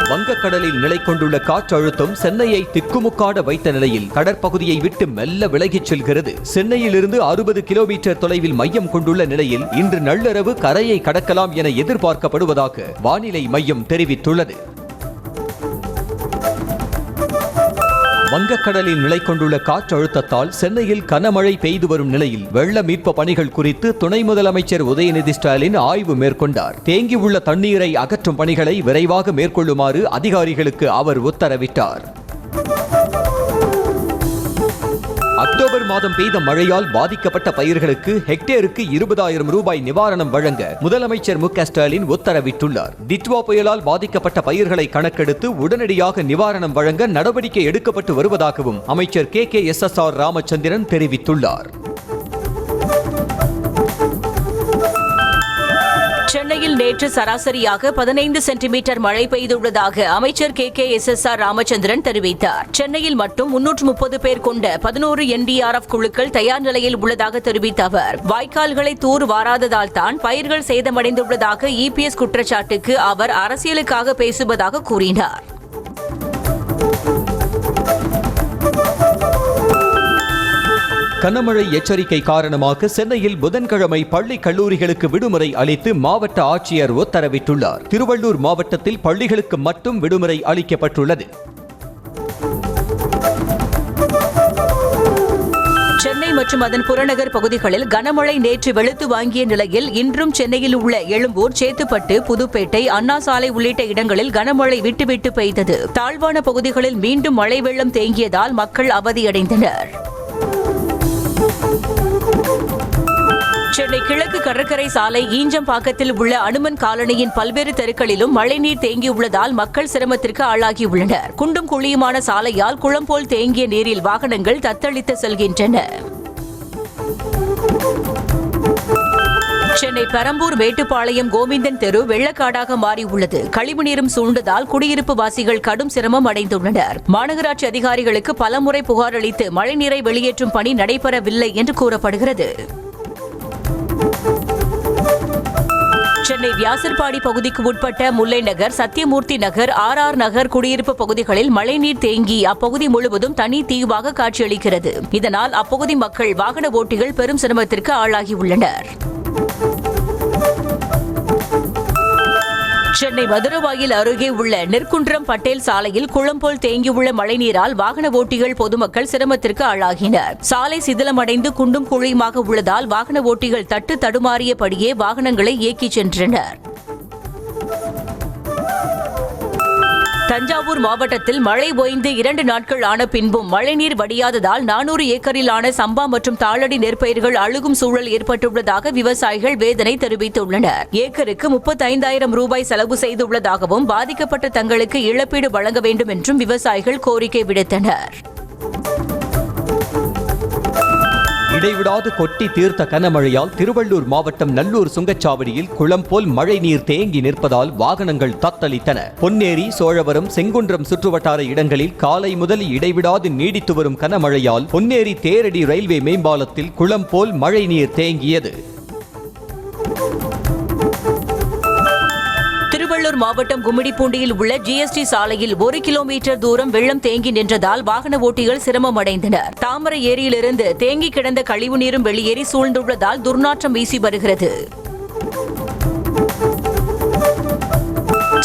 வங்கக்கடலில் நிலை கொண்டுள்ள காற்றழுத்தம் சென்னையை திக்குமுக்காட வைத்த நிலையில் கடற்பகுதியை விட்டு மெல்ல விலகிச் செல்கிறது. சென்னையிலிருந்து 60 கிலோமீட்டர் தொலைவில் மையம் கொண்டுள்ள நிலையில் இன்று நள்ளிரவு கரையை கடக்கலாம் என எதிர்பார்க்கப்படுவதாக வானிலை மையம் தெரிவித்துள்ளது. வங்கக்கடலில் நிலை கொண்டுள்ள காற்றழுத்தத்தால் சென்னையில் கனமழை பெய்து வரும் நிலையில் வெள்ள மீட்பு பணிகள் குறித்து துணை முதலமைச்சர் உதயநிதி ஸ்டாலின் ஆய்வு மேற்கொண்டார். தேங்கியுள்ள தண்ணீரை அகற்றும் பணிகளை விரைவாக மேற்கொள்ளுமாறு அதிகாரிகளுக்கு அவர் உத்தரவிட்டார். அக்டோபர் மாதம் பெய்த மழையால் பாதிக்கப்பட்ட பயிர்களுக்கு ஹெக்டேருக்கு 20,000 ரூபாய் நிவாரணம் வழங்க முதலமைச்சர் மு க ஸ்டாலின் உத்தரவிட்டுள்ளார். டிட்வா புயலால் பாதிக்கப்பட்ட பயிர்களை கணக்கெடுத்து உடனடியாக நிவாரணம் வழங்க நடவடிக்கை எடுக்கப்பட்டு வருவதாகவும் அமைச்சர் KKSSR ராமச்சந்திரன் தெரிவித்துள்ளார். சென்னையில் நேற்று சராசரியாக 15 சென்டிமீட்டர் மழை பெய்துள்ளதாக அமைச்சர் KKSSR ராமச்சந்திரன் தெரிவித்தார். சென்னையில் மட்டும் 330 பேர் கொண்ட 11 NDRF குழுக்கள் தயார் நிலையில் உள்ளதாக தெரிவித்த அவர், வாய்க்கால்களை தூர் வாராததால் தான் பயிர்கள் சேதமடைந்துள்ளதாக EPS குற்றச்சாட்டுக்கு அவர் அரசியலுக்காக பேசுவதாக கூறினார். கனமழை எச்சரிக்கை காரணமாக சென்னையில் புதன்கிழமை பள்ளி கல்லூரிகளுக்கு விடுமுறை அளித்து மாவட்ட ஆட்சியர் உத்தரவிட்டுள்ளார். திருவள்ளூர் மாவட்டத்தில் பள்ளிகளுக்கு மட்டும் விடுமுறை அளிக்கப்பட்டுள்ளது. சென்னை மற்றும் அதன் புறநகர் பகுதிகளில் கனமழை நேற்று வெளுத்து வாங்கிய நிலையில் இன்றும் சென்னையில் உள்ள எழும்பூர், சேத்துப்பட்டு, புதுப்பேட்டை, அண்ணா சாலை உள்ளிட்ட இடங்களில் கனமழை விட்டுவிட்டு பெய்தது. தாழ்வான பகுதிகளில் மீண்டும் மழை வெள்ளம் தேங்கியதால் மக்கள் அவதியடைந்தனர். சென்னை கிழக்கு கடற்கரை சாலை ஈஞ்சம்பாக்கத்தில் உள்ள அனுமன் காலனியின் பல்வேறு தெருக்களிலும் மழைநீர் தேங்கியுள்ளதால் மக்கள் சிரமத்திற்கு ஆளாகியுள்ளனர். குண்டும் குழியுமான சாலையால் குளம் போல் தேங்கிய நீரில் வாகனங்கள் தத்தளித்து செல்கின்றன. சென்னை பெரம்பூர் மேட்டுப்பாளையம் கோவிந்தன் தெரு வெள்ளக்காடாக மாறியுள்ளது. கழிவுநீரும் சூழ்ந்ததால் குடியிருப்பு வாசிகள் கடும் சிரமம் அடைந்துள்ளனர். மாநகராட்சி அதிகாரிகளுக்கு பலமுறை புகார் அளித்து மழைநீரை வெளியேற்றும் பணி நடைபெறவில்லை என்று கூறப்படுகிறது. சென்னை வியாசர்பாடி பகுதிக்கு உட்பட்ட முல்லை நகர், சத்தியமூர்த்தி நகர், RR நகர் குடியிருப்பு பகுதிகளில் மழைநீர் தேங்கி அப்பகுதி முழுவதும் தனி தீவாக காட்சியளிக்கிறது. இதனால் அப்பகுதி மக்கள், வாகன ஓட்டிகள் பெரும் சிரமத்திற்கு ஆளாகியுள்ளனர். சென்னை மதுரவாயில் அருகே உள்ள நெற்குன்றம் பட்டேல் சாலையில் குளம் போல் தேங்கியுள்ள மழைநீரால் வாகன ஓட்டிகள், பொதுமக்கள் சிரமத்திற்கு ஆளாகினர். சாலை சிதிலமடைந்து குண்டும் குழியுமாக உள்ளதால் வாகன ஓட்டிகள் தட்டு தடுமாறியபடியே வாகனங்களை இயக்கிச் சென்றனர். தஞ்சாவூர் மாவட்டத்தில் மழை ஓய்ந்து 2 நாட்கள் ஆன பின்பும் மழைநீர் வடியாததால் 400 ஏக்கரிலான சம்பா மற்றும் தாளடி நெற்பயிர்கள் அழுகும் சூழல் ஏற்பட்டுள்ளதாக விவசாயிகள் வேதனை தெரிவித்துள்ளனர். ஏக்கருக்கு 35,000 ரூபாய் செலவு செய்துள்ளதாகவும் பாதிக்கப்பட்ட தங்களுக்கு இழப்பீடு வழங்க வேண்டும் என்றும் விவசாயிகள் கோரிக்கை விடுத்தனர். இடைவிடாது கொட்டி தீர்த்த கனமழையால் திருவள்ளூர் மாவட்டம் நல்லூர் சுங்கச்சாவடியில் குளம் போல் மழை நீர் தேங்கி நிற்பதால் வாகனங்கள் தத்தளித்தன. பொன்னேரி, சோழவரம், செங்குன்றம் சுற்றுவட்டார இடங்களில் காலை முதல் இடைவிடாது நீடித்து வரும் கனமழையால் பொன்னேரி தேரடி ரயில்வே மேம்பாலத்தில் குளம் போல் மழை நீர் தேங்கியது. திருவள்ளூர் மாவட்டம் கும்மிடிப்பூண்டியில் உள்ள GST சாலையில் 1 கிலோமீட்டர் தூரம் வெள்ளம் தேங்கி நின்றதால் வாகன ஓட்டிகள் சிரமம் அடைந்தனர். தாமரை ஏரியிலிருந்து தேங்கி கிடந்த கழிவுநீரும் வெளியேறி சூழ்ந்துள்ளதால் துர்நாற்றம் வீசி வருகிறது.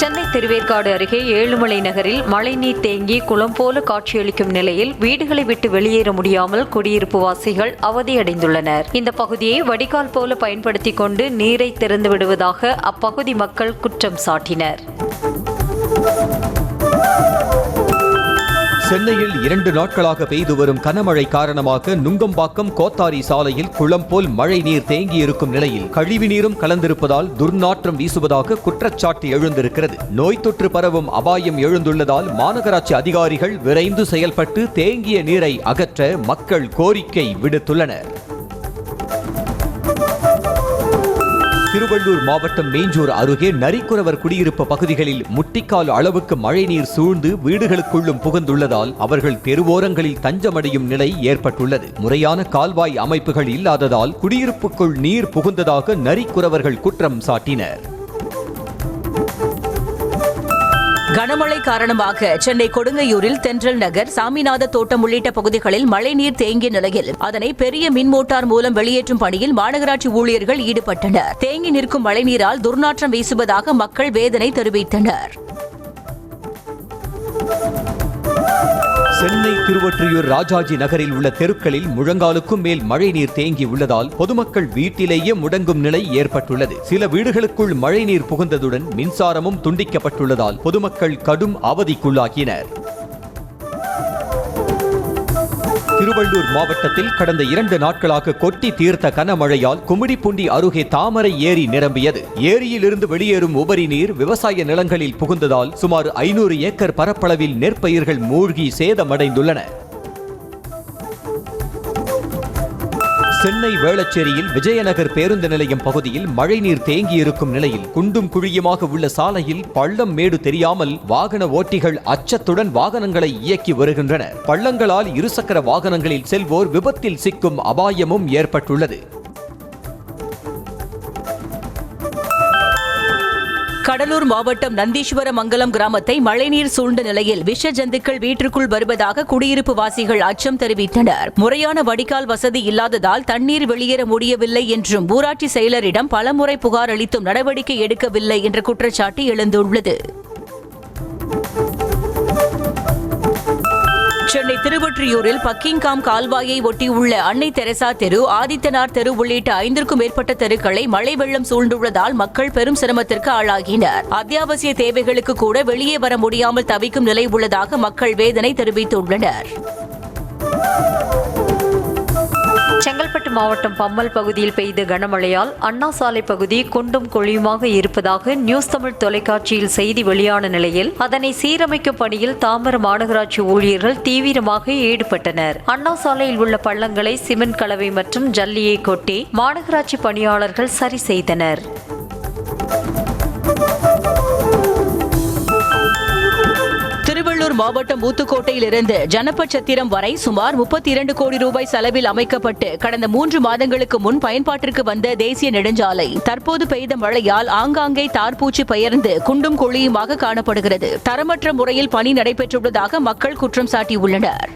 சென்னை திருவேற்காடு அருகே ஏழுமலை நகரில் மழைநீர் தேங்கி குளம் போல காட்சியளிக்கும் நிலையில் வீடுகளை விட்டு வெளியேற முடியாமல் குடியிருப்பு வாசிகள் அவதியடைந்துள்ளனர். இந்த பகுதியை வடிகால் போல பயன்படுத்திக் கொண்டு நீரை திறந்து விடுவதாக அப்பகுதி மக்கள் குற்றம் சாட்டினர். சென்னையில் 2 நாட்களாக பெய்து வரும் கனமழை காரணமாக நுங்கம்பாக்கம் கோத்தாரி சாலையில் குளம் போல் மழை நீர் தேங்கியிருக்கும் நிலையில் கழிவு நீரும் கலந்திருப்பதால் துர்நாற்றம் வீசுவதாக குற்றச்சாட்டு எழுந்திருக்கிறது. நோய் தொற்று பரவும் அபாயம் எழுந்துள்ளதால் மாநகராட்சி அதிகாரிகள் விரைந்து செயல்பட்டு தேங்கிய நீரை அகற்ற மக்கள் கோரிக்கை விடுத்துள்ளனர். திருவள்ளூர் மாவட்டம் மேஞ்சூர் அருகே நரிக்குறவர் குடியிருப்பு பகுதிகளில் முட்டிக்கால் அளவுக்கு மழைநீர் சூழ்ந்து வீடுகளுக்குள்ளும் புகுந்துள்ளதால் அவர்கள் தெருவோரங்களில் தஞ்சமடையும் நிலை ஏற்பட்டுள்ளது. முறையான கால்வாய் அமைப்புகள் இல்லாததால் குடியிருப்புக்குள் நீர் புகுந்ததாக நரிக்குறவர்கள் குற்றம் சாட்டினர். கனமழை காரணமாக சென்னை கொடுங்கையூரில் தென்றல் நகர், சாமிநாத தோட்டம் உள்ளிட்ட பகுதிகளில் மழைநீர் தேங்கிய நிலையில் அதனை பெரிய மின் மோட்டார் மூலம் வெளியேற்றும் பணியில் மாநகராட்சி ஊழியர்கள் ஈடுபட்டனர். தேங்கி நிற்கும் மழைநீரால் துர்நாற்றம் வீசுவதாக மக்கள் வேதனை தெரிவித்தனர். சென்னை திருவொற்றியூர் ராஜாஜி நகரில் உள்ள தெருக்களில் முழங்காலுக்கும் மேல் மழைநீர் தேங்கி உள்ளதால் பொதுமக்கள் வீட்டிலேயே முடங்கும் நிலை ஏற்பட்டுள்ளது. சில வீடுகளுக்குள் மழைநீர் புகுந்ததுடன் மின்சாரமும் துண்டிக்கப்பட்டுள்ளதால் பொதுமக்கள் கடும் அவதிக்குள்ளாகினர். திருவள்ளூர் மாவட்டத்தில் கடந்த 2 நாட்களாக கொட்டி தீர்த்த கனமழையால் கும்மிடிப்பூண்டி அருகே தாமரை ஏரி நிரம்பியது. ஏரியிலிருந்து வெளியேறும் உபரி நீர் விவசாய நிலங்களில் புகுந்ததால் சுமார் 500 ஏக்கர் பரப்பளவில் நெற்பயிர்கள் மூழ்கி சேதமடைந்துள்ளன. சென்னை வேளச்சேரியில் விஜயநகர் பேருந்து நிலையம் பகுதியில் மழைநீர் தேங்கியிருக்கும் நிலையில் குண்டும் குழியுமாக உள்ள சாலையில் பள்ளம் மேடு தெரியாமல் வாகன ஓட்டிகள் அச்சத்துடன் வாகனங்களை இயக்கி வருகின்றனர். பள்ளங்களால் இருசக்கர வாகனங்களில் செல்வோர் விபத்தில் சிக்கும் அபாயமும் ஏற்பட்டுள்ளது. கடலூர் மாவட்டம் நந்தீஸ்வரமங்கலம் கிராமத்தை மழைநீர் சூழ்ந்த நிலையில் விஷ ஜந்துக்கள் வீட்டிற்குள் வருவதாக குடியிருப்பு வாசிகள் அச்சம் தெரிவித்தனர். முறையான வடிகால் வசதி இல்லாததால் தண்ணீர் வெளியேற முடியவில்லை என்றும் ஊராட்சி செயலரிடம் பலமுறை புகார் அளித்தும் நடவடிக்கை எடுக்கவில்லை என்ற குற்றச்சாட்டு எழுந்துள்ளது. சென்னை திருவொற்றியூரில் பக்கிங்காம் கால்வாயை ஒட்டியுள்ள அன்னை தெரசா தெரு, ஆதித்தனார் தெரு உள்ளிட்ட 5க்கும் மேற்பட்ட தெருக்களை மழை வெள்ளம் சூழ்ந்துள்ளதால் மக்கள் பெரும் சிரமத்திற்கு ஆளாகினர். அத்தியாவசிய தேவைகளுக்கு கூட வெளியே வர முடியாமல் தவிக்கும் நிலை உள்ளதாக மக்கள் வேதனை தெரிவித்துள்ளனர். செங்கல்பட்டு மாவட்டம் பம்மல் பகுதியில் பெய்த கனமழையால் அண்ணா சாலை பகுதி குண்டும் குழியுமாக இருப்பதாக நியூஸ் தமிழ் தொலைக்காட்சியில் செய்தி வெளியான நிலையில் அதனை சீரமைக்கும் பணியில் தாம்பரம் மாநகராட்சி ஊழியர்கள் தீவிரமாக ஈடுபட்டனர். அண்ணா சாலையில் உள்ள பள்ளங்களை சிமெண்ட் கலவை மற்றும் ஜல்லியை கொட்டி மாநகராட்சி பணியாளர்கள் சரி செய்தனர். திருவள்ளூர் மாவட்டம் ஊத்துக்கோட்டையிலிருந்து ஜனபச்சத்திரம் வரை சுமார் 32 கோடி ரூபாய் செலவில் அமைக்கப்பட்டு கடந்த 3 மாதங்களுக்கு முன் பயன்பாட்டிற்கு வந்த தேசிய நெடுஞ்சாலை தற்போது பெய்த மழையால் ஆங்காங்கே தார்பூச்சி பெயர்ந்து குண்டும் குழியுமாக காணப்படுகிறது. தரமற்ற முறையில் பணி நடைபெற்றுள்ளதாக மக்கள் குற்றம் சாட்டியுள்ளனர்.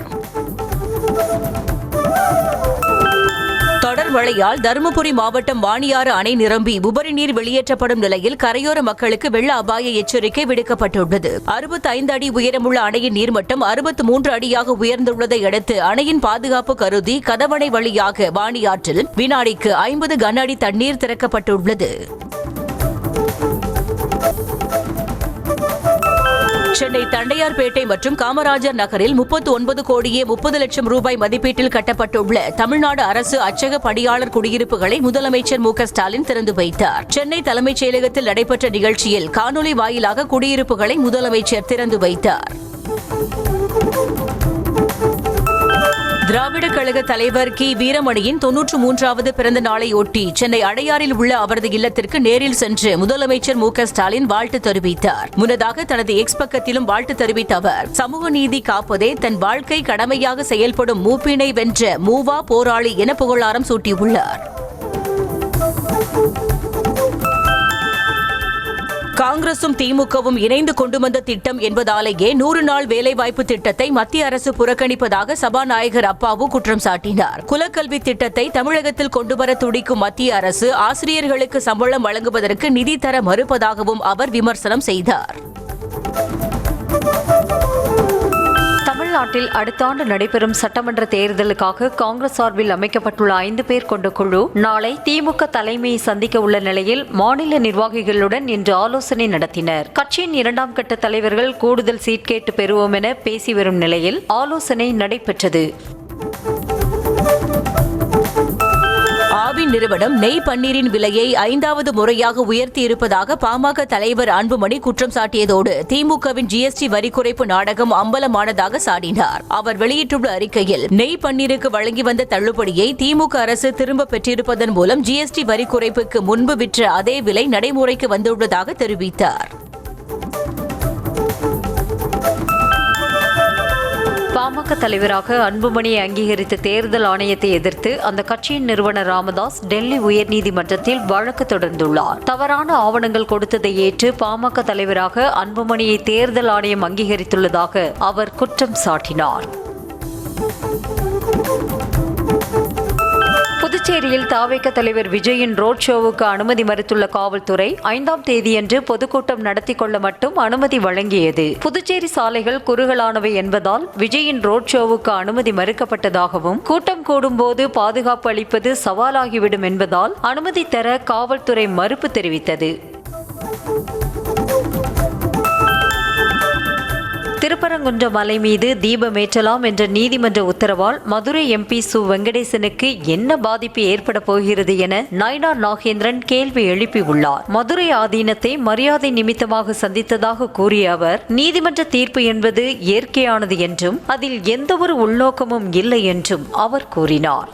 தொடர் மழையால் தருமபுரி மாவட்டம் வாணியாறு அணை நிரம்பி உபரி நீர் வெளியேற்றப்படும் நிலையில் கரையோர மக்களுக்கு வெள்ள அபாய எச்சரிக்கை விடுக்கப்பட்டுள்ளது. 65 அடி உயரமுள்ள அணையின் நீர்மட்டம் 63 அடியாக உயர்ந்துள்ளதை அடுத்து அணையின் பாதுகாப்பு கருதி கதவணை வழியாக வாணியாற்றில் வினாடிக்கு 50 கன அடி தண்ணீர் திறக்கப்பட்டுள்ளது. சென்னை தண்டையார்பேட்டை மற்றும் காமராஜர் நகரில் 39 கோடியே 30 லட்சம் ரூபாய் மதிப்பீட்டில் கட்டப்பட்டுள்ள தமிழ்நாடு அரசு அச்சக பணியாளர் குடியிருப்புகளை முதலமைச்சர் மு.க.ஸ்டாலின் திறந்து வைத்தார். சென்னை தலைமைச் செயலகத்தில் நடைபெற்ற நிகழ்ச்சியில் காணொலி வாயிலாக குடியிருப்புகளை முதலமைச்சர் திறந்து வைத்தார். திராவிட கழக தலைவர் கி. வீரமணியின் 93வது பிறந்த நாளையொட்டி சென்னை அடையாறில் உள்ள அவரது இல்லத்திற்கு நேரில் சென்று முதலமைச்சர் மு.க.ஸ்டாலின் வாழ்த்து தெரிவித்தார். முன்னதாக தனது எக்ஸ் பக்கத்திலும் வாழ்த்து தெரிவித்த அவர், சமூக நீதி காப்பதே தன் வாழ்க்கை கடமையாக செயல்படும் மூப்பினை வென்ற மூவா போராளி என புகழாரம் சூட்டியுள்ளார். காங்கிரசும் திமுகவும் இணைந்து கொண்டு வந்த திட்டம் என்பதாலேயே 100 நாள் வேலைவாய்ப்பு திட்டத்தை மத்திய அரசு புறக்கணிப்பதாக சபாநாயகர் அப்பாவு குற்றம் சாட்டினார். குலக்கல்வி திட்டத்தை தமிழகத்தில் கொண்டுவர துடிக்கும் மத்திய அரசு ஆசிரியர்களுக்கு சம்பளம் வழங்குவதற்கு நிதி தர மறுப்பதாகவும் அவர் விமர்சனம் செய்தார். தமிழ்நாட்டில் அடுத்த ஆண்டு நடைபெறும் சட்டமன்ற தேர்தலுக்காக காங்கிரஸ் சார்பில் அமைக்கப்பட்டுள்ள 5 பேர் கொண்ட குழு நாளை திமுக தலைமையை சந்திக்க உள்ள நிலையில் மாநில நிர்வாகிகளுடன் இன்று ஆலோசனை நடத்தினர். கட்சியின் 2ஆம் கட்ட தலைவர்கள் கூடுதல் சீட் கேட்டு பெறுவோம் என பேசி வரும் நிலையில் ஆலோசனை நடைபெற்றது. ஆவின் நிறுவனம் நெய் பன்னீரின் விலையை 5வது முறையாக உயர்த்தியிருப்பதாக பாமக தலைவர் அன்புமணி குற்றம் சாட்டியதோடு திமுகவின் ஜிஎஸ்டி வரி குறைப்பு நாடகம் அம்பலமானதாக சாடினார். அவர் வெளியிட்டுள்ள அறிக்கையில் நெய் பன்னீருக்கு வழங்கி வந்த தள்ளுபடியை திமுக அரசு திரும்ப பெற்றிருப்பதன் மூலம் ஜிஎஸ்டி வரி குறைப்புக்கு முன்பு விற்ற அதே விலை நடைமுறைக்கு வந்துள்ளதாக தெரிவித்தார். பாமக தலைவராக அன்புமணியை அங்கீகரித்த தேர்தல் ஆணையத்தை எதிர்த்து அந்த கட்சியின் நிறுவனர் ராமதாஸ் டெல்லி உயர்நீதிமன்றத்தில் வழக்கு தொடர்ந்துள்ளார். தவறான ஆவணங்கள் கொடுத்ததை ஏற்று பாமக தலைவராக அன்புமணியை தேர்தல் ஆணையம் அங்கீகரித்துள்ளதாக அவர் குற்றம் சாட்டினார். புதுச்சேரியில் தாவேக தலைவர் விஜயின் ரோட் ஷோவுக்கு அனுமதி மறுத்துள்ள காவல்துறை 5ஆம் தேதியன்று பொதுக்கூட்டம் நடத்தி கொள்ள மட்டும் அனுமதி வழங்கியது. புதுச்சேரி சாலைகள் குறுகலானவை என்பதால் விஜயின் ரோட் ஷோவுக்கு அனுமதி மறுக்கப்பட்டதாகவும், கூட்டம் கூடும்போது பாதுகாப்பு அளிப்பது சவாலாகிவிடும் என்பதால் அனுமதி தர காவல்துறை மறுப்பு தெரிவித்தது. திருப்பரங்குன்றம் மலை மீது தீபமேற்றலாம் என்ற நீதிமன்ற உத்தரவால் மதுரை எம்பி சு வெங்கடேசனுக்கு என்ன பாதிப்பு ஏற்பட போகிறது என நயினார் நாகேந்திரன் கேள்வி எழுப்பியுள்ளார். மதுரை ஆதீனத்தை மரியாதை நிமித்தமாக சந்தித்ததாக கூறிய அவர், நீதிமன்ற தீர்ப்பு என்பது இயற்கையானது என்றும் அதில் எந்தவொரு உள்நோக்கமும் இல்லை என்றும் அவர் கூறினார்.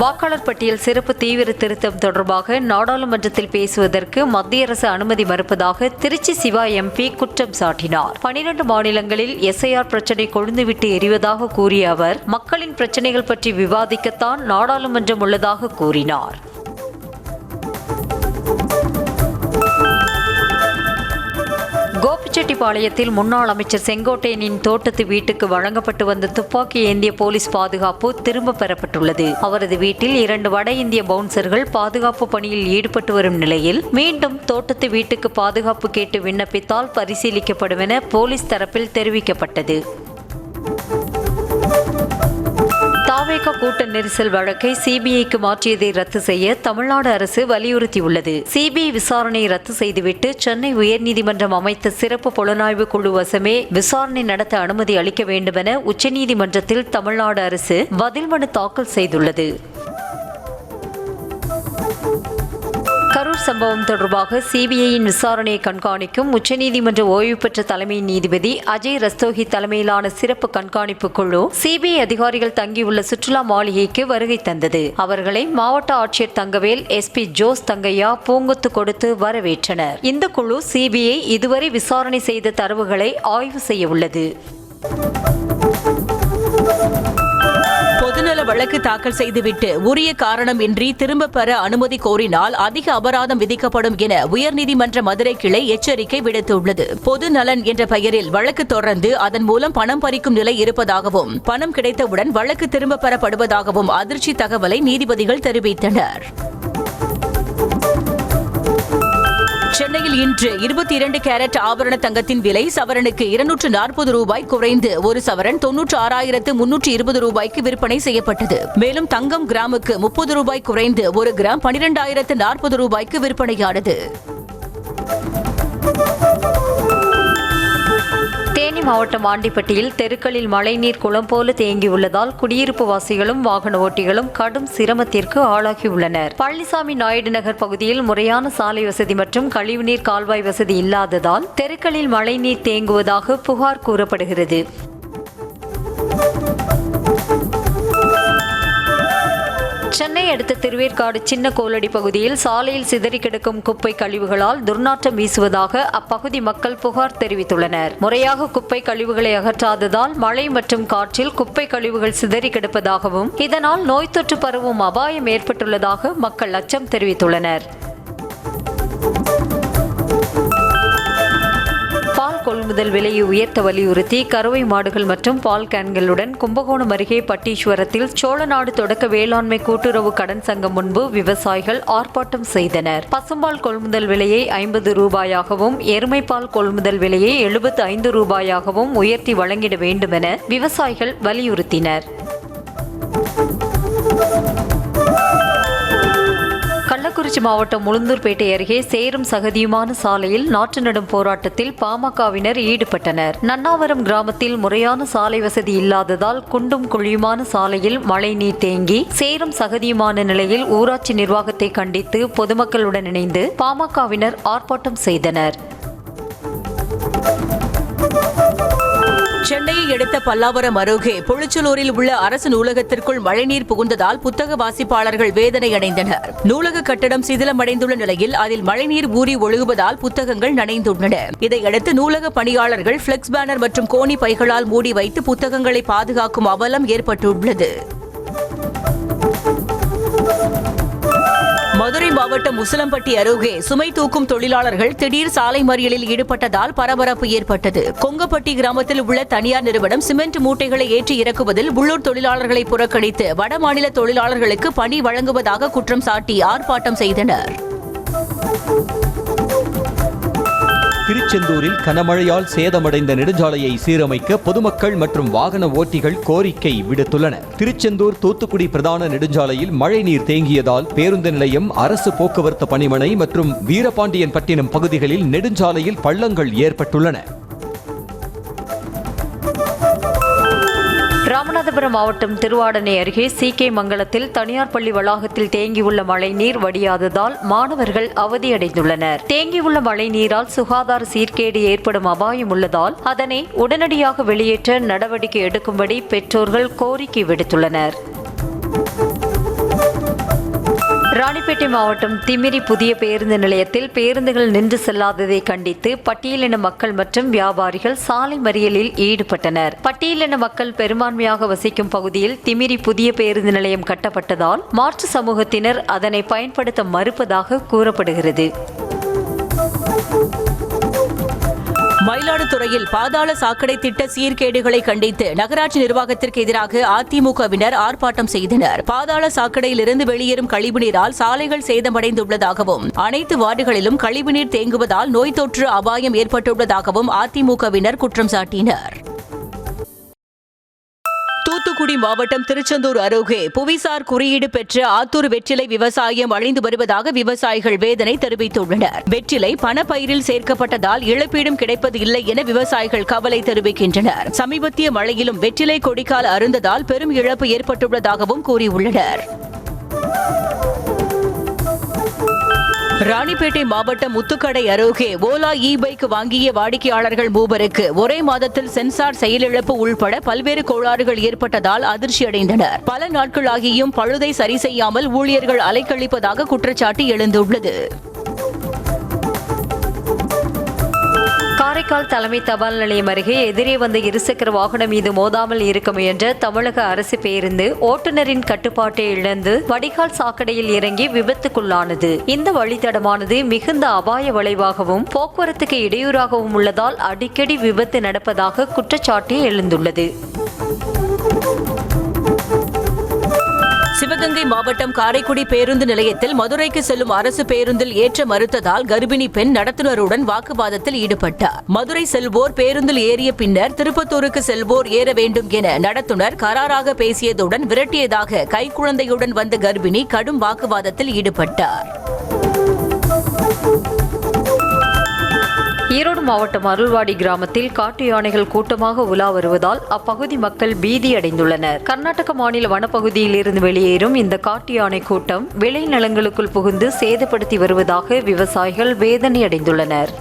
வாக்காளர் பட்டியல் சிறப்பு தீவிர திருத்தம் தொடர்பாக நாடாளுமன்றத்தில் பேசுவதற்கு மத்திய அரசு அனுமதி மறுப்பதாக திருச்சி சிவா எம்பி குற்றம் சாட்டினார். 12 மாநிலங்களில் எஸ்ஐஆர் பிரச்சினை கொழுந்துவிட்டு எரிவதாக கூறிய அவர், மக்களின் பிரச்சினைகள் பற்றி விவாதிக்கத்தான் நாடாளுமன்றம் உள்ளதாக கூறினார். கோபிச்செட்டிப்பாளையத்தில் முன்னாள் அமைச்சர் செங்கோட்டையனின் தோட்டத்து வீட்டுக்கு வழங்கப்பட்டு வந்த துப்பாக்கி ஏந்திய போலீஸ் பாதுகாப்பு திரும்ப பெறப்பட்டுள்ளது. அவரது வீட்டில் 2 வட இந்திய பவுன்சர்கள் பாதுகாப்பு பணியில் ஈடுபட்டு வரும் நிலையில் மீண்டும் தோட்டத்து வீட்டுக்கு பாதுகாப்பு கேட்டு விண்ணப்பித்தால் பரிசீலிக்கப்படும் என போலீஸ் தரப்பில் தெரிவிக்கப்பட்டது. தாவேகா கூட்ட நெரிசல் வழக்கை சிபிஐக்கு மாற்றியதை ரத்து செய்ய தமிழ்நாடு அரசு வலியுறுத்தியுள்ளது. சிபிஐ விசாரணை ரத்து செய்துவிட்டு சென்னை உயர்நீதிமன்றம் அமைத்த சிறப்பு புலனாய்வு குழு வசமே விசாரணை நடத்த அனுமதி அளிக்க வேண்டுமென உச்சநீதிமன்றத்தில் தமிழ்நாடு அரசு பதில் மனு தாக்கல் செய்துள்ளது. கரூர் சம்பவம் தொடர்பாக சிபிஐயின் விசாரணையை கண்காணிக்கும் உச்சநீதிமன்ற ஓய்வு பெற்ற தலைமை நீதிபதி அஜய் ரஸ்தோகி தலைமையிலான சிறப்பு கண்காணிப்பு குழு சிபிஐ அதிகாரிகள் தங்கியுள்ள சுற்றுலா மாளிகைக்கு வருகை தந்தது. அவர்களை மாவட்ட ஆட்சியர் தங்கவேல், எஸ்பி ஜோஸ் தங்கையா பூங்கொத்து கொடுத்து வரவேற்றனர். இந்த குழு சிபிஐ இதுவரை விசாரணை செய்த தரவுகளை ஆய்வு செய்ய உள்ளது. பொதுநல வழக்கு தாக்கல் செய்துவிட்டு உரிய காரணமின்றி திரும்ப பெற அனுமதி கோரினால் அதிக அபராதம் விதிக்கப்படும் என உயர்நீதிமன்ற மதுரை கிளை எச்சரிக்கை விடுத்துள்ளது. பொது நலன் என்ற பெயரில் வழக்கு தொடர்ந்து அதன் மூலம் பணம் பறிக்கும் நிலை இருப்பதாகவும், பணம் கிடைத்தவுடன் வழக்கு திரும்ப பெறப்படுவதாகவும் அதிர்ச்சி தகவலை நீதிபதிகள் தெரிவித்தனர். சென்னையில் இன்று 22 கேரட் ஆபரண தங்கத்தின் விலை சவரனுக்கு 240 ரூபாய் குறைந்து ஒரு சவரன் 96,320 ரூபாய்க்கு விற்பனை செய்யப்பட்டது. மேலும் தங்கம் கிராமுக்கு 30 ரூபாய் குறைந்து ஒரு கிராம் 12,040 ரூபாய்க்கு விற்பனையானது. தேனி மாவட்டம் ஆண்டிப்பட்டியில் தெருக்களில் மழைநீர் குளம் போல தேங்கியுள்ளதால் குடியிருப்பு வாசிகளும் வாகன ஓட்டிகளும் கடும் சிரமத்திற்கு ஆளாகியுள்ளனர். பழனிசாமி நாயுடு நகர் பகுதியில் முறையான சாலை வசதி மற்றும் கழிவுநீர் கால்வாய் வசதி இல்லாததால் தெருக்களில் மழைநீர் தேங்குவதாக புகார் கூறப்படுகிறது. சென்னை அடுத்த திருவேற்காடு சின்ன கோலடி பகுதியில் சாலையில் சிதறி கிடக்கும் குப்பை கழிவுகளால் துர்நாற்றம் வீசுவதாக அப்பகுதி மக்கள் புகார் தெரிவித்துள்ளனர். முறையாக குப்பை கழிவுகளை அகற்றாததால் மழை மற்றும் காற்றில் குப்பை கழிவுகள் சிதறி கிடப்பதாகவும், இதனால் நோய் தொற்று பரவும் அபாயம் ஏற்பட்டுள்ளதாக மக்கள் அச்சம் தெரிவித்துள்ளனர். கொள்முதல் விலையை உயர்த்த வலியுறுத்தி கறவை மாடுகள் மற்றும் பால் கேன்களுடன் கும்பகோணம் அருகே பட்டீஸ்வரத்தில் சோழநாடு தொடக்க வேளாண்மை கூட்டுறவு கடன் சங்கம் முன்பு விவசாயிகள் ஆர்ப்பாட்டம் செய்தனர். பசும்பால் கொள்முதல் விலையை 50 ரூபாயாகவும், எருமைப்பால் கொள்முதல் விலையை 75 ரூபாயாகவும் உயர்த்தி வழங்கிட வேண்டும் என விவசாயிகள் வலியுறுத்தினர். கள்ளக்குறிச்சி மாவட்டம் உளுந்தூர்பேட்டை அருகே சேரும் சகதியுமான சாலையில் நாற்று நடும் போராட்டத்தில் பாமகவினர் ஈடுபட்டனர். நன்னாவரம் கிராமத்தில் முறையான சாலை வசதி இல்லாததால் குண்டும் குழியுமான சாலையில் மழை நீர் தேங்கி சேரும் சகதியுமான நிலையில் ஊராட்சி நிர்வாகத்தை கண்டித்து பொதுமக்களுடன் இணைந்து பாமகவினர் ஆர்ப்பாட்டம் செய்தனர். சென்னையை அடுத்த பல்லாவரம் அருகே பொழிச்சலூரில் உள்ள அரசு நூலகத்திற்குள் மழைநீர் புகுந்ததால் புத்தக வாசிப்பாளர்கள் வேதனை அடைந்தனர். நூலக கட்டடம் சிதிலமடைந்துள்ள நிலையில் அதில் மழைநீர் ஊறி ஒழுகுவதால் புத்தகங்கள் நனைந்துள்ளன. இதையடுத்து நூலக பணியாளர்கள் பிளெக்ஸ் பேனர் மற்றும் கோணி பைகளால் மூடி வைத்து புத்தகங்களை பாதுகாக்கும் அவலம் ஏற்பட்டுள்ளது. மதுரை மாவட்டம் உசிலம்பட்டி அருகே சுமை தூக்கும் தொழிலாளர்கள் திடீர் சாலை மறியலில் ஈடுபட்டதால் பரபரப்பு ஏற்பட்டது. கொங்கப்பட்டி கிராமத்தில் உள்ள தனியார் நிறுவனம் சிமெண்ட் மூட்டைகளை ஏற்றி இறக்குவதில் உள்ளூர் தொழிலாளர்களை புறக்கணித்து வடமாநில தொழிலாளர்களுக்கு பணி வழங்குவதாக குற்றம் சாட்டி ஆர்ப்பாட்டம் செய்தனர். திருச்செந்தூரில் கனமழையால் சேதமடைந்த நெடுஞ்சாலையை சீரமைக்க பொதுமக்கள் மற்றும் வாகன ஓட்டிகள் கோரிக்கை விடுத்துள்ளனர். திருச்செந்தூர் தூத்துக்குடி பிரதான நெடுஞ்சாலையில் மழைநீர் தேங்கியதால் பேருந்து நிலையம், அரசு போக்குவரத்து பணிமனை மற்றும் வீரபாண்டியன் பட்டினம் பகுதிகளில் நெடுஞ்சாலையில் பள்ளங்கள் ஏற்பட்டுள்ளன. ராமநாதபுரம் மாவட்டம் திருவாடனை அருகே CK மங்கலத்தில் தனியார் பள்ளி வளாகத்தில் தேங்கியுள்ள மழைநீர் வடியாததால் மாணவர்கள் அவதியடைந்துள்ளனர். தேங்கியுள்ள மழைநீரால் சுகாதார சீர்கேடு ஏற்படும் அபாயம் உள்ளதால் அதனை உடனடியாக வெளியேற்ற நடவடிக்கை எடுக்கும்படி பெற்றோர்கள் கோரிக்கை விடுத்துள்ளனர். ராணிப்பேட்டை மாவட்டம் திமிரி புதிய பேருந்து நிலையத்தில் பேருந்துகள் நின்று செல்லாததை கண்டித்து பட்டியலின மக்கள் மற்றும் வியாபாரிகள் சாலை மறியலில் ஈடுபட்டனர். பட்டியலின மக்கள் பெரும்பான்மையாக வசிக்கும் பகுதியில் திமிரி புதிய பேருந்து நிலையம் கட்டப்பட்டதால் மாற்று சமூகத்தினர் அதனை பயன்படுத்த மறுப்பதாக கூறப்படுகிறது. மயிலாடுதுறையில் பாதாள சாக்கடை திட்ட சீர்கேடுகளை கண்டித்து நகராட்சி நிர்வாகத்திற்கு எதிராக அதிமுகவினர் ஆர்ப்பாட்டம் செய்தனர். பாதாள சாக்கடையிலிருந்து வெளியேறும் கழிவுநீரால் சாலைகள் சேதமடைந்துள்ளதாகவும் அனைத்து வார்டுகளிலும் கழிவுநீர் தேங்குவதால் நோய் தொற்று அபாயம் ஏற்பட்டுள்ளதாகவும் அதிமுகவினர் குற்றம் சாட்டினர். தூத்துக்குடி மாவட்டம் திருச்செந்தூர் அருகே புவிசார் குறியீடு பெற்ற ஆத்தூர் வெற்றிலை விவசாயம் அழிந்து வருவதாக விவசாயிகள் வேதனை தெரிவித்துள்ளனர். வெற்றிலை பணப்பயிரில் சேர்க்கப்பட்டதால் இழப்பீடும் கிடைப்பது இல்லை என விவசாயிகள் கவலை தெரிவிக்கின்றனர். சமீபத்திய மழையிலும் வெற்றிலை கொடிக்கால் அருந்ததால் பெரும் இழப்பு ஏற்பட்டுள்ளதாகவும் கூறியுள்ளனர். ராணிப்பேட்டை மாவட்டம் முத்துக்கடை அருகே ஓலா பைக் வாங்கிய வாடிக்கையாளர்கள் 3 ஒரே மாதத்தில் சென்சார் செயலிழப்பு உள்பட பல்வேறு கோளாறுகள் ஏற்பட்டதால் அதிர்ச்சியடைந்தனர். பல நாட்களாகியும் பழுதை சரி செய்யாமல் ஊழியர்கள் அலைக்கழிப்பதாக குற்றச்சாட்டு எழுந்துள்ளது. காரைக்கால் தலைமை தபால் நிலையம் அருகே எதிரே வந்த இருசக்கர வாகனம் மீது மோதாமல் இருக்க முயன்ற தமிழக அரசு பேருந்து ஓட்டுநரின் கட்டுப்பாட்டை இழந்து வடிகால் சாக்கடையில் இறங்கி விபத்துக்குள்ளானது. இந்த வழித்தடமானது மிகுந்த அபாய வளைவாகவும் போக்குவரத்துக்கு இடையூறாகவும் உள்ளதால் அடிக்கடி விபத்து நடப்பதாக குற்றச்சாட்டு எழுந்துள்ளது. சிவகங்கை மாவட்டம் காரைக்குடி பேருந்து நிலையத்தில் மதுரைக்கு செல்லும் அரசு பேருந்தில் ஏற்ற மறுத்ததால் கர்ப்பிணி பெண் நடத்துனருடன் வாக்குவாதத்தில் ஈடுபட்டார். மதுரை செல்வோர் பேருந்தில் ஏறிய பின்னர் திருப்பத்தூருக்கு செல்வோர் ஏற வேண்டும் என நடத்துனர் கராராக பேசியதுடன் விரட்டியதாக கைக்குழந்தையுடன் வந்த கர்ப்பிணி கடும் வாக்குவாதத்தில் ஈடுபட்டார். ஈரோடு மாவட்டம் அருள்வாடி கிராமத்தில் காட்டு யானைகள் கூட்டமாக உலா வருவதால் அப்பகுதி மக்கள் பீதியடைந்துள்ளனர். கர்நாடக மாநில வனப்பகுதியில் இருந்து வெளியேறும் இந்த காட்டு யானை கூட்டம் விளைநிலங்களுக்குள் புகுந்து சேதப்படுத்தி வருவதாக விவசாயிகள் வேதனையடைந்துள்ளனர்.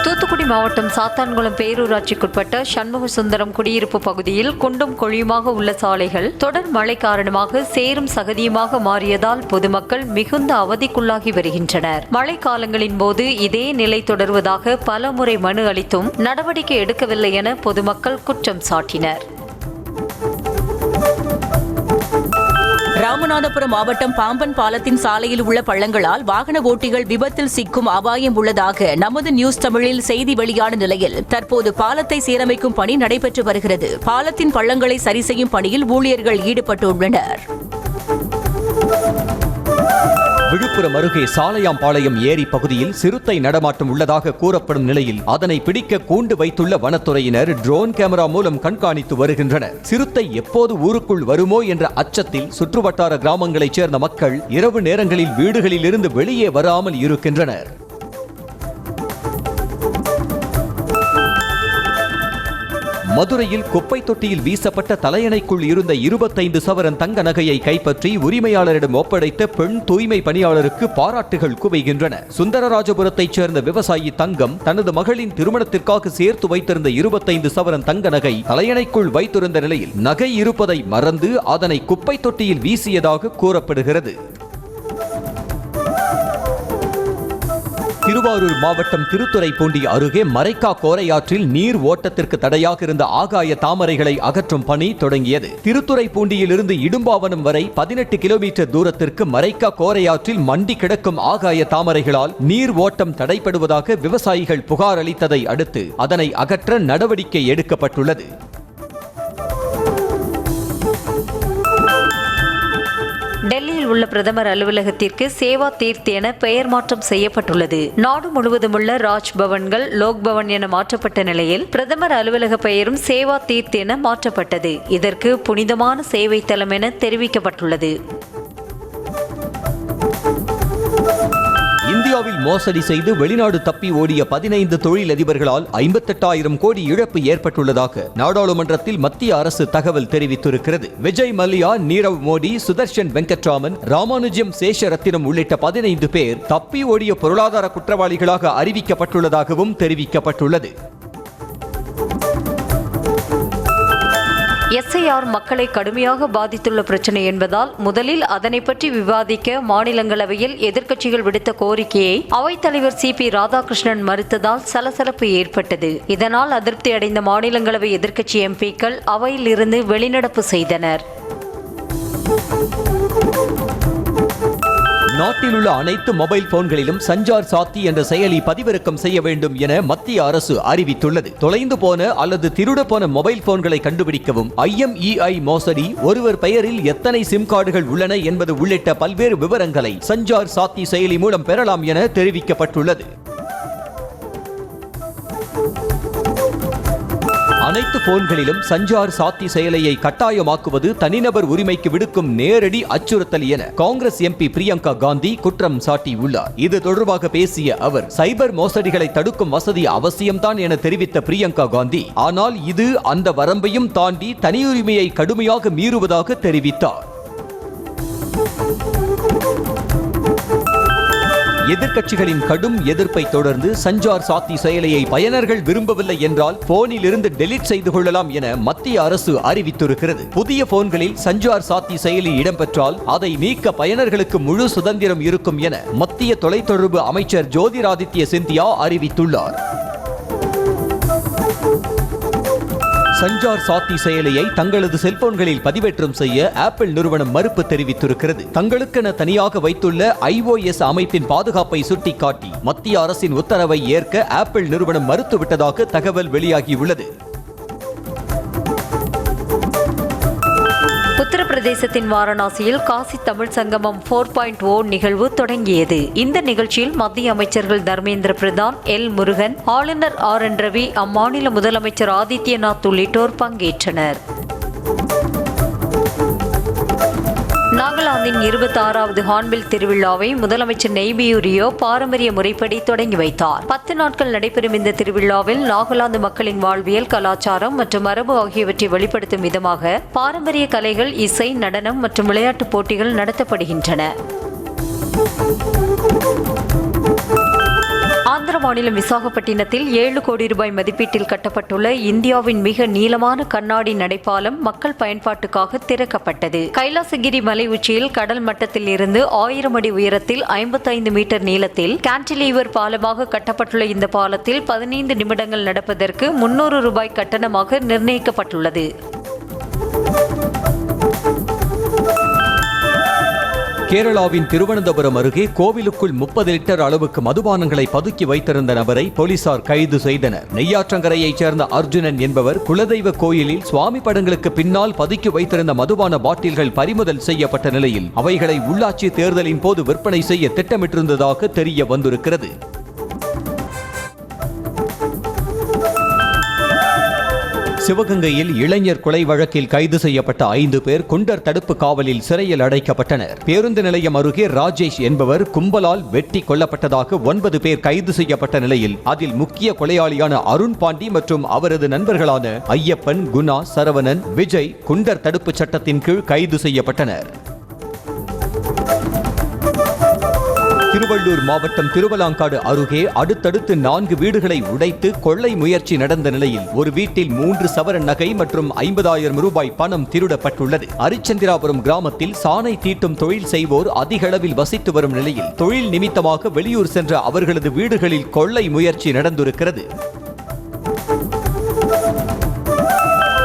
தூத்துக்குடி மாவட்டம் சாத்தான்குளம் பேரூராட்சிக்குட்பட்ட சண்முக சுந்தரம் குடியிருப்பு பகுதியில் குண்டும் குழியுமாக உள்ள சாலைகள் தொடர் மழை காரணமாக சேரும் சகதியுமாக மாறியதால் பொதுமக்கள் மிகுந்த அவதிக்குள்ளாகி வருகின்றனர். மழை காலங்களின் போது இதே நிலை தொடர்வதாக பலமுறை மனு அளித்தும் நடவடிக்கை எடுக்கவில்லை என பொதுமக்கள் குற்றம் சாட்டினர். ராமநாதபுரம் மாவட்டம் பாம்பன் பாலத்தின் சாலையில் உள்ள பள்ளங்களால் வாகன ஓட்டிகள் விபத்தில் சிக்கும் அபாயம் உள்ளதாக நமது நியூஸ் தமிழில் செய்தி வெளியான நிலையில் தற்போது பாலத்தை சீரமைக்கும் பணி நடைபெற்று வருகிறது. பாலத்தின் பள்ளங்களை சரி செய்யும் பணியில் ஊழியர்கள் ஈடுபட்டுள்ளனர். விழுப்புரம் அருகே சாலையாம்பாளையம் ஏரி பகுதியில் சிறுத்தை நடமாட்டம் உள்ளதாக கூறப்படும் நிலையில் அதனை பிடிக்க கூண்டு வைத்துள்ள வனத்துறையினர் ட்ரோன் கேமரா மூலம் கண்காணித்து வருகின்றனர். சிறுத்தை எப்போது ஊருக்குள் வருமோ என்ற அச்சத்தில் சுற்றுவட்டார கிராமங்களைச் சேர்ந்த மக்கள் இரவு நேரங்களில் வீடுகளில் இருந்து வெளியே வராமல் இருக்கின்றனர். மதுரையில் குப்பை தொட்டியில் வீசப்பட்ட தலையணைக்குள் இருந்த 25 சவரன் தங்க நகையை கைப்பற்றி உரிமையாளரிடம் ஒப்படைத்த பெண் தூய்மை பணியாளருக்கு பாராட்டுகள் குவிகின்றன. சுந்தரராஜபுரத்தைச் சேர்ந்த விவசாயி தங்கம் தனது மகளின் திருமணத்திற்காக சேர்த்து வைத்திருந்த 25 சவரன் தங்க நகை தலையணைக்குள் வைத்திருந்த நிலையில் நகை இருப்பதை மறந்து அதனை குப்பை தொட்டியில் வீசியதாக கூறப்படுகிறது. திருவாரூர் மாவட்டம் திருத்துறைப்பூண்டி அருகே மரைக்கா கோரையாற்றில் நீர் ஓட்டத்திற்கு தடையாக இருந்த ஆகாய தாமரைகளை அகற்றும் பணி தொடங்கியது. திருத்துறைப்பூண்டியிலிருந்து இடும்பாவனம் வரை 18 கிலோமீட்டர் தூரத்திற்கு மரைக்கா கோரையாற்றில் மண்டி கிடக்கும் ஆகாய தாமரைகளால் நீர் ஓட்டம் தடைபடுவதாக விவசாயிகள் புகார் அளித்ததை அடுத்து அதனை அகற்ற நடவடிக்கை எடுக்கப்பட்டுள்ளது. டெல்லியில் உள்ள பிரதமர் அலுவலகத்திற்கு சேவா தீர்த் என பெயர் மாற்றம் செய்யப்பட்டுள்ளது. நாடு முழுவதும் உள்ள ராஜ்பவன்கள் லோக்பவன் என மாற்றப்பட்ட நிலையில் பிரதமர் அலுவலக பெயரும் சேவா தீர்த் என மாற்றப்பட்டது. இதற்கு புனிதமான சேவை தலம் என தெரிவிக்கப்பட்டுள்ளது. இந்தியாவில் மோசடி செய்து வெளிநாடு தப்பி ஓடிய 15 தொழிலதிபர்களால் 58,000 கோடி இழப்பு ஏற்பட்டுள்ளதாக நாடாளுமன்றத்தில் மத்திய அரசு தகவல் தெரிவித்திருக்கிறது. விஜய் மல்லையா, நீரவ் மோடி, சுதர்ஷன் வெங்கட்ராமன், ராமானுஜம் சேஷரத்தினம் உள்ளிட்ட 15 பேர் தப்பி ஓடிய பொருளாதார குற்றவாளிகளாக அறிவிக்கப்பட்டுள்ளதாகவும் தெரிவிக்கப்பட்டுள்ளது. SIR மக்களை கடுமையாக பாதித்துள்ள பிரச்சனை என்பதால் முதலில் அதனை பற்றி விவாதிக்க மாநிலங்களவையில் எதிர்க்கட்சிகள் விடுத்த கோரிக்கையை அவைத்தலைவர் CP ராதாகிருஷ்ணன் மறுத்ததால் சலசலப்பு ஏற்பட்டது. இதனால் அதிருப்தி அடைந்த மாநிலங்களவை எதிர்க்கட்சி MPக்கள் அவையில் இருந்து வெளிநடப்பு செய்தனர். நாட்டில் உள்ள அனைத்து மொபைல் போன்களிலும் சஞ்சார் சாத்தி என்ற செயலி பதிவிறக்கம் செய்ய வேண்டும் என மத்திய அரசு அறிவித்துள்ளது. தொலைந்து போன அல்லது திருட போன மொபைல் போன்களை கண்டுபிடிக்கவும் IMEI மோசடி, ஒருவர் பெயரில் எத்தனை சிம் கார்டுகள் உள்ளன என்பது உள்ளிட்ட பல்வேறு விவரங்களை சஞ்சார் சாத்தி செயலி மூலம் பெறலாம் என தெரிவிக்கப்பட்டுள்ளது. அனைத்து போன்களிலும் சஞ்சார் சாத்தி செயலியை கட்டாயமாக்குவது தனிநபர் உரிமைக்கு விடுக்கும் நேரடி அச்சுறுத்தல் என காங்கிரஸ் MP பிரியங்கா காந்தி குற்றம் சாட்டியுள்ளார். இது தொடர்பாக பேசிய அவர், சைபர் மோசடிகளை தடுக்கும் வசதி அவசியம்தான் என தெரிவித்த பிரியங்கா காந்தி, ஆனால் இது அந்த வரம்பையும் தாண்டி தனியுரிமையை கடுமையாக மீறுவதாக தெரிவித்தார். எதிர்க்கட்சிகளின் கடும் எதிர்ப்பை தொடர்ந்து சஞ்சார் சாத்தி செயலியை பயனர்கள் விரும்பவில்லை என்றால் போனில் இருந்து டெலீட் செய்து கொள்ளலாம் என மத்திய அரசு அறிவித்திருக்கிறது. புதிய போன்களில் சஞ்சார் சாத்தி செயலி இடம்பெற்றால் அதை நீக்க பயனர்களுக்கு முழு சுதந்திரம் இருக்கும் என மத்திய தொலைத்தொடர்பு அமைச்சர் ஜோதிராதித்ய சிந்தியா அறிவித்துள்ளார். சஞ்சார் சாத்தி செயலியை தங்களது செல்போன்களில் பதிவேற்றம் செய்ய ஆப்பிள் நிறுவனம் மறுப்பு தெரிவித்திருக்கிறது. தங்களுக்கென தனியாக வைத்துள்ள iOS அமைப்பின் பாதுகாப்பை சுட்டிக்காட்டி மத்திய அரசின் உத்தரவை ஏற்க ஆப்பிள் நிறுவனம் மறுத்துவிட்டதாக தகவல் வெளியாகியுள்ளது. உத்தரப்பிரதேசத்தின் வாரணாசியில் காசி தமிழ் சங்கமம் 4.0 நிகழ்வு தொடங்கியது. இந்த நிகழ்ச்சியில் மத்திய அமைச்சர்கள் தர்மேந்திர பிரதான், L முருகன், ஆளுநர் RN ரவி, அம்மாநில முதலமைச்சர் ஆதித்யநாத் உள்ளிட்டோர் பங்கேற்றனர். நாகாலாந்தின் 26வது ஹார்ன்பில் திருவிழாவை முதலமைச்சர் நெய்பியூ ரியோ பாரம்பரிய முறைப்படி தொடங்கி வைத்தார். 10 நாட்கள் நடைபெறும் இந்த திருவிழாவில் நாகாலாந்து மக்களின் வாழ்வியல், கலாச்சாரம் மற்றும் மரபு ஆகியவற்றை வெளிப்படுத்தும் விதமாக பாரம்பரிய கலைகள், இசை, நடனம் மற்றும் விளையாட்டுப் போட்டிகள் நடத்தப்படுகின்றன. ஆந்திர மாநிலம் விசாகப்பட்டினத்தில் 7 கோடி ரூபாய் மதிப்பீட்டில் கட்டப்பட்டுள்ள இந்தியாவின் மிக நீளமான கண்ணாடி நடைபாலம் மக்கள் பயன்பாட்டுக்காக திறக்கப்பட்டது. கைலாசகிரி மலை உச்சியில் கடல் மட்டத்தில் இருந்து 1000 அடி உயரத்தில் 55 மீட்டர் நீளத்தில் கேன்டிலீவர் பாலமாக கட்டப்பட்டுள்ள இந்த பாலத்தில் 15 நிமிடங்கள் நடப்பதற்கு 300 ரூபாய் கட்டணமாக நிர்ணயிக்கப்பட்டுள்ளது. கேரளாவின் திருவனந்தபுரம் அருகே கோவிலுக்குள் 30 லிட்டர் அளவுக்கு மதுபானங்களை பதுக்கி வைத்திருந்த நபரை போலீசார் கைது செய்தனர். நெய்யாற்றங்கரையைச் சேர்ந்த அர்ஜுனன் என்பவர் குலதெய்வ கோயிலில் சுவாமி படங்களுக்கு பின்னால் பதுக்கி வைத்திருந்த மதுபான பாட்டில்கள் பறிமுதல் செய்யப்பட்ட நிலையில் அவைகளை உள்ளாட்சி தேர்தலின் போது விற்பனை செய்ய திட்டமிட்டிருந்ததாக தெரிய வந்திருக்கிறது. சிவகங்கையில் இளைஞர் கொலை வழக்கில் கைது செய்யப்பட்ட 5 பேர் குண்டர் தடுப்பு காவலில் சிறையில் அடைக்கப்பட்டனர். பேருந்து நிலையம் அருகே ராஜேஷ் என்பவர் கும்பலால் வெட்டி கொல்லப்பட்டதாக 9 பேர் கைது செய்யப்பட்ட நிலையில் அதில் முக்கிய கொலையாளியான அருண் பாண்டி மற்றும் அவரது நண்பர்களான ஐயப்பன், குணா, சரவணன், விஜய் குண்டர் தடுப்பு சட்டத்தின் கீழ் கைது செய்யப்பட்டனர். திருவள்ளூர் மாவட்டம் திருவலாங்காடு அருகே அடுத்தடுத்து 4 வீடுகளை உடைத்து கொள்ளை முயற்சி நடந்த நிலையில் ஒரு வீட்டில் 3 சவரன் நகை மற்றும் 50,000 ரூபாய் பணம் திருடப்பட்டுள்ளது. அரிச்சந்திராபுரம் கிராமத்தில் சாணை தீட்டும் தொழில் செய்வோர் அதிக அளவில் வசித்து வரும் நிலையில் தொழில் நிமித்தமாக வெளியூர் சென்ற அவர்களது வீடுகளில் கொள்ளை முயற்சி நடந்திருக்கிறது.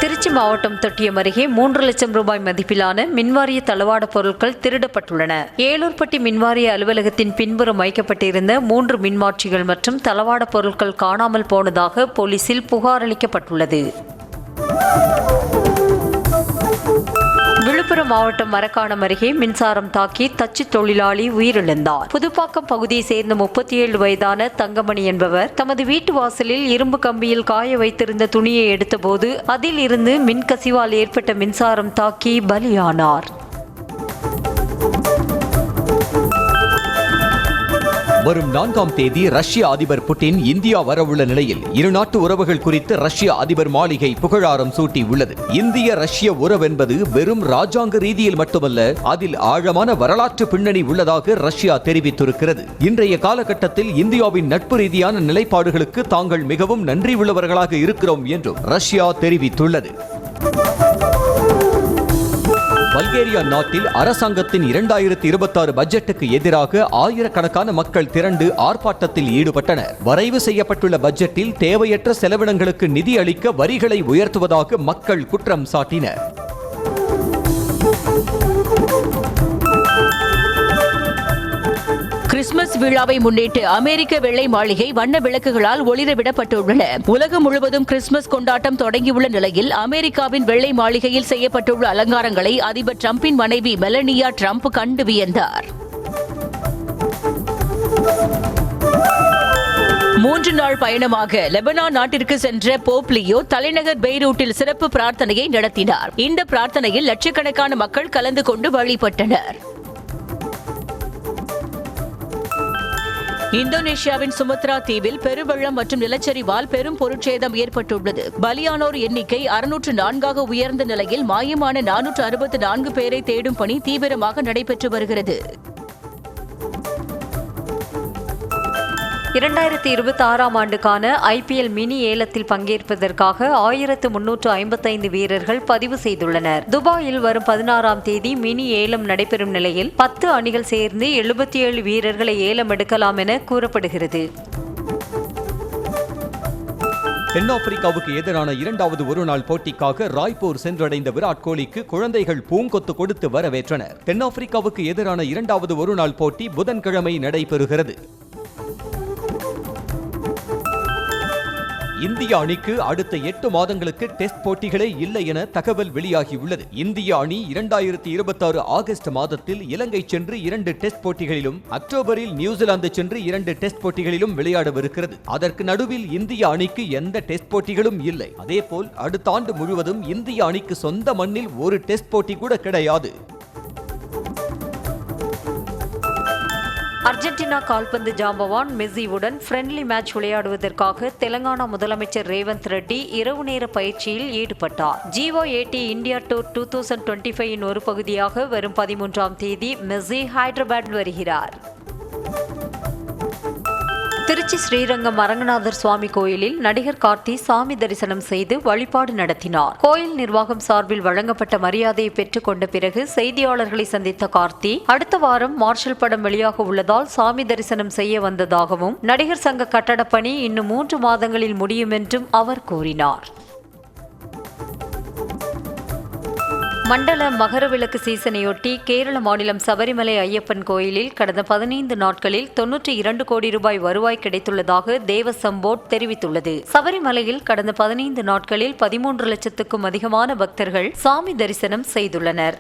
திருச்சி மாவட்டம் தொட்டியம் அருகே 3 லட்சம் ரூபாய் மதிப்பிலான மின்வாரிய தளவாட பொருட்கள் திருடப்பட்டுள்ளன. ஏலூர்பட்டி மின்வாரிய அலுவலகத்தின் பின்புறம் வைக்கப்பட்டிருந்த 3 மின்மாற்றிகள் மற்றும் தளவாட பொருட்கள் காணாமல் போனதாக போலீசில் புகார் அளிக்கப்பட்டுள்ளது. விழுப்புரம் மாவட்டம் மரக்காணம் அருகே மின்சாரம் தாக்கி தச்சு தொழிலாளி உயிரிழந்தார். புதுப்பாக்கம் பகுதியை சேர்ந்த 37 வயதான தங்கமணி என்பவர் தமது வீட்டு வாசலில் இரும்பு கம்பியில் காய வைத்திருந்த துணியை எடுத்தபோது அதில் இருந்து மின்கசிவால் ஏற்பட்ட மின்சாரம் தாக்கி பலியானார். வரும் 4ஆம் தேதி ரஷ்ய அதிபர் புட்டின் இந்தியா வரவுள்ள நிலையில் இருநாட்டு உறவுகள் குறித்து ரஷ்ய அதிபர் மாளிகை புகழாரம் சூட்டி உள்ளது. இந்திய ரஷ்ய உறவென்பது வெறும் ராஜாங்க ரீதியில் மட்டுமல்ல, அதில் ஆழமான வரலாற்று பின்னணி உள்ளதாக ரஷ்யா தெரிவித்திருக்கிறது. இன்றைய காலகட்டத்தில் இந்தியாவின் நட்பு ரீதியான நிலைப்பாடுகளுக்கு தாங்கள் மிகவும் நன்றி உள்ளவர்களாக இருக்கிறோம் என்றும் ரஷ்யா தெரிவித்துள்ளது. பல்கேரியா நாட்டில் அரசாங்கத்தின் 2026 பட்ஜெட்டுக்கு எதிராக ஆயிரக்கணக்கான மக்கள் திரண்டு ஆர்ப்பாட்டத்தில் ஈடுபட்டனர். வரைவு செய்யப்பட்டுள்ள பட்ஜெட்டில் தேவையற்ற செலவினங்களுக்கு நிதி அளிக்க வரிகளை உயர்த்துவதாக மக்கள் குற்றம் சாட்டினர். கிறிஸ்துமஸ் விழாவை முன்னிட்டு அமெரிக்க வெள்ளை மாளிகை வண்ண விளக்குகளால் ஒளிரவிடப்பட்டுள்ளன. உலகம் முழுவதும் கிறிஸ்துமஸ் கொண்டாட்டம் தொடங்கியுள்ள நிலையில் அமெரிக்காவின் வெள்ளை மாளிகையில் செய்யப்பட்டுள்ள அலங்காரங்களை அதிபர் டிரம்பின் மனைவி மெலனியா டிரம்ப் கண்டு வியந்தார். 3 நாள் பயணமாக லெபனான் நாட்டிற்கு சென்ற போப் லியோ தலைநகர் பெய்ரூட்டில் சிறப்பு பிரார்த்தனையை நடத்தினார். இந்த பிரார்த்தனையில் லட்சக்கணக்கான மக்கள் கலந்து கொண்டு வழிபட்டனர். இந்தோனேஷியாவின் சுமத்ரா தீவில் பெருவெள்ளம் மற்றும் நிலச்சரிவால் பெரும் பொருட்சேதம் ஏற்பட்டுள்ளது. பலியானோர் எண்ணிக்கை 604 உயர்ந்த நிலையில் மாயமான 464 பேரை தேடும் பணி தீவிரமாக நடைபெற்று வருகிறது. 2026ஆம் ஆண்டுக்கான IPL மினி ஏலத்தில் பங்கேற்பதற்காக 1355 வீரர்கள் பதிவு செய்துள்ளனர். துபாயில் வரும் 16ஆம் தேதி மினி ஏலம் நடைபெறும் நிலையில் 10 அணிகள் சேர்ந்து 77 வீரர்களை ஏலம் எடுக்கலாம் என கூறப்படுகிறது. தென்னாப்பிரிக்காவுக்கு எதிரான 2வது ஒருநாள் போட்டிக்காக ராய்ப்பூர் சென்றடைந்த விராட் கோலிக்கு குழந்தைகள் பூங்கொத்து கொடுத்து வரவேற்றனர். தென்னாப்பிரிக்காவுக்கு எதிரான 2வது ஒருநாள் போட்டி புதன்கிழமை நடைபெறுகிறது. இந்திய அணிக்கு அடுத்த 8 மாதங்களுக்கு டெஸ்ட் போட்டிகளே இல்லை என தகவல் வெளியாகியுள்ளது. இந்திய அணி 2026 ஆகஸ்ட் மாதத்தில் இலங்கை சென்று 2 டெஸ்ட் போட்டிகளிலும் அக்டோபரில் நியூசிலாந்து சென்று 2 டெஸ்ட் போட்டிகளிலும் விளையாடவிருக்கிறது. அதற்கு நடுவில் இந்திய அணிக்கு எந்த டெஸ்ட் போட்டிகளும் இல்லை. அதேபோல் அடுத்த ஆண்டு முழுவதும் இந்திய அணிக்கு சொந்த மண்ணில் ஒரு டெஸ்ட் போட்டி கூட கிடையாது. அர்ஜென்டினா கால்பந்து ஜாம்பவான் மெஸ்ஸியுடன் ஃப்ரெண்ட்லி மேட்ச் விளையாடுவதற்காக தெலங்கானா முதலமைச்சர் ரேவந்த் ரெட்டி இரவு நேர பயிற்சியில் ஈடுபட்டார். GOAT இந்தியா டூர் 2025 ஒரு பகுதியாக வரும் 13ஆம் தேதி மெஸ்ஸி ஹைதராபாத் வருகிறார். திருச்சி ஸ்ரீரங்கம் அரங்கநாதர் சுவாமி கோயிலில் நடிகர் கார்த்தி சாமி தரிசனம் செய்து வழிபாடு நடத்தினார். கோயில் நிர்வாகம் சார்பில் வழங்கப்பட்ட மரியாதையை பெற்றுக் கொண்ட பிறகு செய்தியாளர்களை சந்தித்த கார்த்தி அடுத்த வாரம் மார்ஷல் படம் வெளியாக உள்ளதால் சாமி தரிசனம் செய்ய வந்ததாகவும் நடிகர் சங்க கட்டடப் பணி இன்னும் 3 மாதங்களில் முடியும் என்றும் அவர் கூறினார். மண்டல மகரவிளக்கு சீசனையொட்டி கேரள மாநிலம் சபரிமலை ஐயப்பன் கோயிலில் கடந்த 15 நாட்களில் 92 கோடி ரூபாய் வருவாய் கிடைத்துள்ளதாக தேவசம் போர்டு தெரிவித்துள்ளது. சபரிமலையில் கடந்த 15 நாட்களில் 13 லட்சத்துக்கும் அதிகமான பக்தர்கள் சாமி தரிசனம் செய்துள்ளனர்.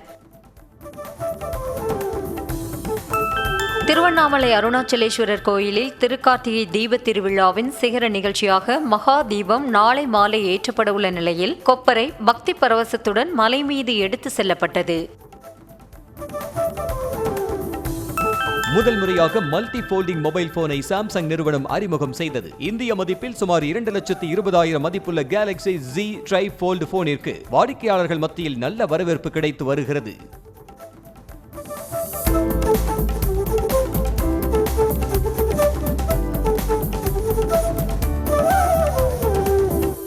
திருவண்ணாமலை அருணாச்சலேஸ்வரர் கோயிலில் திருக்கார்த்திகை தீப திருவிழாவின் சிகர நிகழ்ச்சியாக மகா தீபம் நாளை மாலை ஏற்றப்பட உள்ள நிலையில் கொப்பரை பக்தி பரவசத்துடன் மலை மீது எடுத்து செல்லப்பட்டது. முதல் முறையாக மல்டி போல்டிங் மொபைல் போனை சாம்சங் நிறுவனம் அறிமுகம் செய்தது. இந்திய மதிப்பில் சுமார் 2,20,000 மதிப்புள்ள கேலக்ஸி Z Tri Fold போனிற்கு வாடிக்கையாளர்கள் மத்தியில் நல்ல வரவேற்பு கிடைத்து வருகிறது.